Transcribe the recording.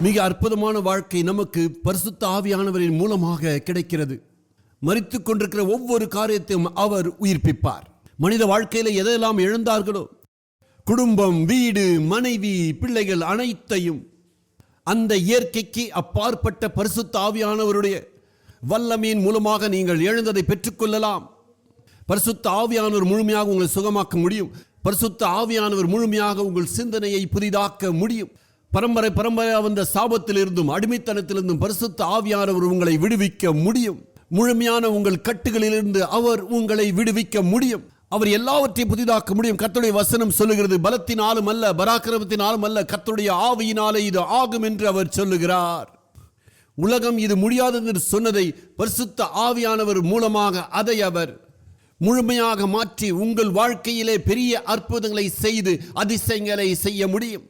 மிக அற்புதமான வாழ்க்கை நமக்கு பரிசுத்த ஆவியானவரின் மூலமாக கிடைக்கிறது. மரித்துக் கொண்டிருக்கிற ஒவ்வொரு காரியத்தையும் அவர் உயிர்ப்பிப்பார். மனித வாழ்க்கையில எதையெல்லாம் இழந்தார்களோ, குடும்பம், வீடு, மனைவி, பிள்ளைகள் அனைத்தையும் அந்த இயற்கைக்கு அப்பாற்பட்ட பரிசுத்த ஆவியானவருடைய வல்லமையின் மூலமாக நீங்கள் எழுந்ததை பெற்றுக்கொள்ளலாம். பரிசுத்த ஆவியானவர் முழுமையாக உங்களை சுகமாக்க முடியும். பரிசுத்த ஆவியானவர் முழுமையாக உங்கள் சிந்தனையை புதிதாக்க முடியும். பரம்பரை வந்த சாபத்திலிருந்தும் அடிமைத்தனத்திலிருந்தும் பரிசுத்த ஆவியானவர் உங்களை விடுவிக்க முடியும். முழுமையான உங்கள் கட்டுகளிலிருந்து அவர் உங்களை விடுவிக்க முடியும். அவர் எல்லாவற்றையும் புதிதாக்க முடியும். கர்த்தருடைய வசனம் சொல்லுகிறது, பலத்தினாலும் அல்ல, பராக்கிரமத்தினாலும் அல்ல, கர்த்தருடைய ஆவியினாலே இது ஆகும் என்று அவர் சொல்லுகிறார். உலகம் இது முடியாதது என்று சொன்னதை பரிசுத்த ஆவியானவர் மூலமாக அதை அவர் முழுமையாக மாற்றி உங்கள் வாழ்க்கையிலே பெரிய அற்புதங்களை செய்து அதிசயங்களை செய்ய முடியும்.